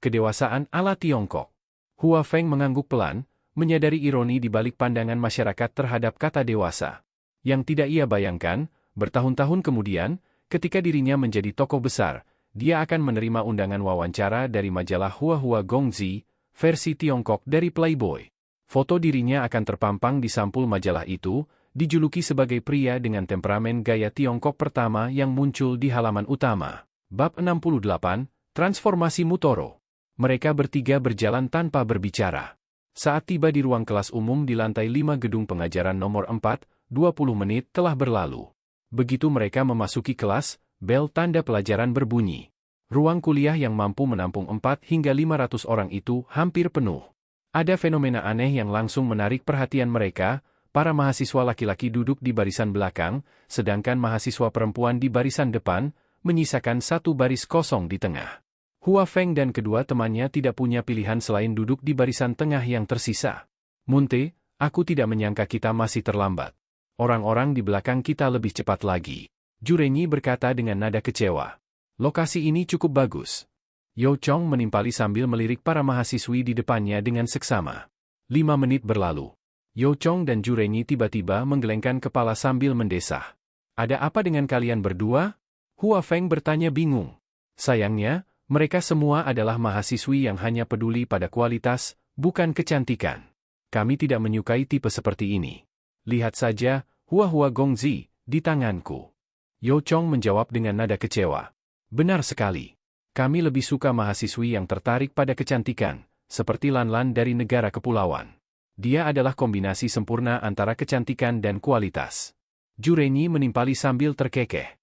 Kedewasaan ala Tiongkok. Hua Feng mengangguk pelan, menyadari ironi di balik pandangan masyarakat terhadap kata dewasa. Yang tidak ia bayangkan, bertahun-tahun kemudian, ketika dirinya menjadi tokoh besar, dia akan menerima undangan wawancara dari majalah Hua Hua Gongzi, versi Tiongkok dari Playboy. Foto dirinya akan terpampang di sampul majalah itu, dijuluki sebagai pria dengan temperamen gaya Tiongkok pertama yang muncul di halaman utama. Bab 68, Transformasi Mutoro. Mereka bertiga berjalan tanpa berbicara. Saat tiba di ruang kelas umum di lantai 5 gedung pengajaran nomor 4, 20 menit telah berlalu. Begitu mereka memasuki kelas, bel tanda pelajaran berbunyi. Ruang kuliah yang mampu menampung 4 hingga 500 orang itu hampir penuh. Ada fenomena aneh yang langsung menarik perhatian mereka, para mahasiswa laki-laki duduk di barisan belakang, sedangkan mahasiswa perempuan di barisan depan, menyisakan satu baris kosong di tengah. Hua Feng dan kedua temannya tidak punya pilihan selain duduk di barisan tengah yang tersisa. Munte, aku tidak menyangka kita masih terlambat. Orang-orang di belakang kita lebih cepat lagi. Zhu Renyi berkata dengan nada kecewa. Lokasi ini cukup bagus. Yao Chong menimpali sambil melirik para mahasiswi di depannya dengan seksama. 5 menit berlalu. Yao Chong dan Zhu Renyi tiba-tiba menggelengkan kepala sambil mendesah. Ada apa dengan kalian berdua? Hua Feng bertanya bingung. Sayangnya, mereka semua adalah mahasiswi yang hanya peduli pada kualitas, bukan kecantikan. Kami tidak menyukai tipe seperti ini. Lihat saja, Hua Hua Gongzi, di tanganku. Yao Chong menjawab dengan nada kecewa. Benar sekali. Kami lebih suka mahasiswi yang tertarik pada kecantikan, seperti Lan Lan dari negara kepulauan. Dia adalah kombinasi sempurna antara kecantikan dan kualitas. Zhu Renyi menimpali sambil terkekeh.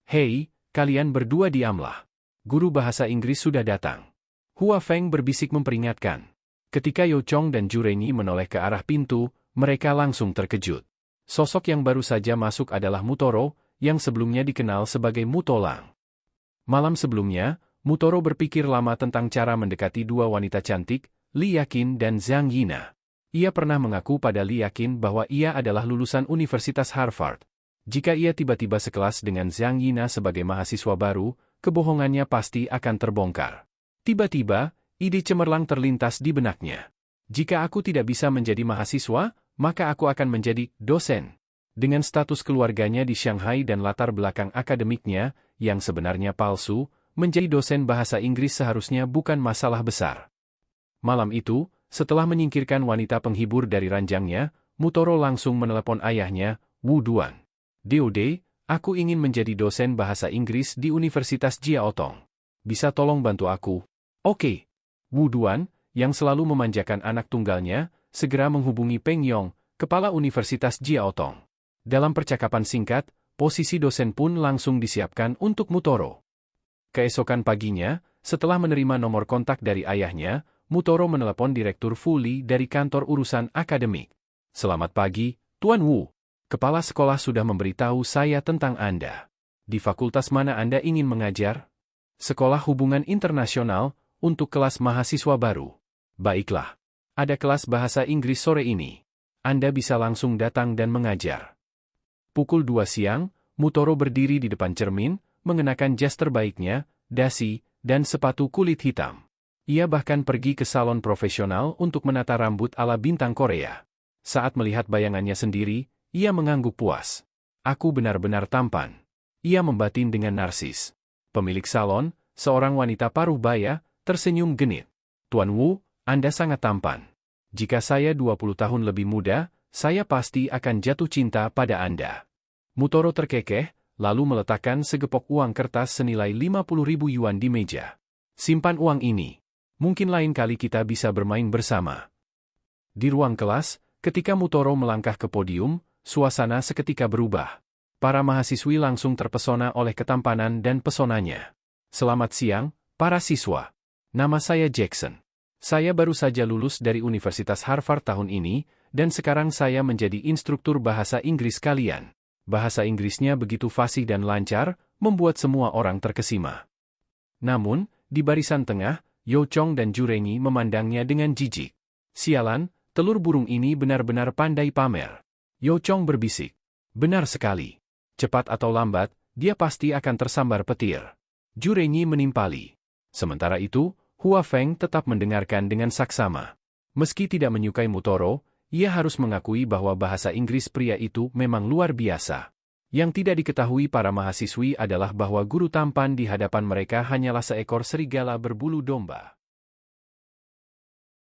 Hei, kalian berdua diamlah. Guru bahasa Inggris sudah datang. Hua Feng berbisik memperingatkan. Ketika Yao Chong dan Zhu Renyi menoleh ke arah pintu, mereka langsung terkejut. Sosok yang baru saja masuk adalah Mutoro, yang sebelumnya dikenal sebagai Mutolang. Malam sebelumnya, Mutoro berpikir lama tentang cara mendekati dua wanita cantik, Li Yakin dan Zhang Yina. Ia pernah mengaku pada Li yakin bahwa ia adalah lulusan Universitas Harvard. Jika ia tiba-tiba sekelas dengan Zhang Yina sebagai mahasiswa baru, kebohongannya pasti akan terbongkar. Tiba-tiba, ide cemerlang terlintas di benaknya. Jika aku tidak bisa menjadi mahasiswa, maka aku akan menjadi dosen. Dengan status keluarganya di Shanghai dan latar belakang akademiknya, yang sebenarnya palsu, menjadi dosen bahasa Inggris seharusnya bukan masalah besar. Malam itu, setelah menyingkirkan wanita penghibur dari ranjangnya, Mutoro langsung menelepon ayahnya, Wu Duan. "DOD, aku ingin menjadi dosen bahasa Inggris di Universitas Jiaotong. Bisa tolong bantu aku?" "Oke." Wu Duan, yang selalu memanjakan anak tunggalnya, segera menghubungi Peng Yong, kepala Universitas Jiaotong. Dalam percakapan singkat, posisi dosen pun langsung disiapkan untuk Mutoro. Keesokan paginya, setelah menerima nomor kontak dari ayahnya, Mutoro menelepon Direktur Fu Li dari kantor urusan akademik. "Selamat pagi, Tuan Wu. Kepala sekolah sudah memberitahu saya tentang Anda. Di fakultas mana Anda ingin mengajar?" "Sekolah Hubungan Internasional, untuk kelas mahasiswa baru." "Baiklah. Ada kelas bahasa Inggris sore ini. Anda bisa langsung datang dan mengajar." Pukul 2 siang, Mutoro berdiri di depan cermin, mengenakan jas terbaiknya, dasi, dan sepatu kulit hitam. Ia bahkan pergi ke salon profesional untuk menata rambut ala bintang Korea. Saat melihat bayangannya sendiri, ia mengangguk puas. "Aku benar-benar tampan." Ia membatin dengan narsis. Pemilik salon, seorang wanita paruh baya, tersenyum genit. "Tuan Wu, Anda sangat tampan. Jika saya 20 tahun lebih muda, saya pasti akan jatuh cinta pada Anda." Mutoro terkekeh, lalu meletakkan segepok uang kertas senilai 50.000 yuan di meja. "Simpan uang ini. Mungkin lain kali kita bisa bermain bersama." Di ruang kelas, ketika Mutoro melangkah ke podium, suasana seketika berubah. Para mahasiswi langsung terpesona oleh ketampanan dan pesonanya. "Selamat siang, para siswa. Nama saya Jackson. Saya baru saja lulus dari Universitas Harvard tahun ini, dan sekarang saya menjadi instruktur bahasa Inggris kalian." Bahasa Inggrisnya begitu fasih dan lancar, membuat semua orang terkesima. Namun, di barisan tengah, Yo Chong dan Jurenyi memandangnya dengan jijik. "Sialan, telur burung ini benar-benar pandai pamer." Yo Chong berbisik. "Benar sekali. Cepat atau lambat, dia pasti akan tersambar petir." Jurenyi menimpali. Sementara itu, Hua Feng tetap mendengarkan dengan saksama. Meski tidak menyukai Mutoro, ia harus mengakui bahwa bahasa Inggris pria itu memang luar biasa. Yang tidak diketahui para mahasiswi adalah bahwa guru tampan di hadapan mereka hanyalah seekor serigala berbulu domba.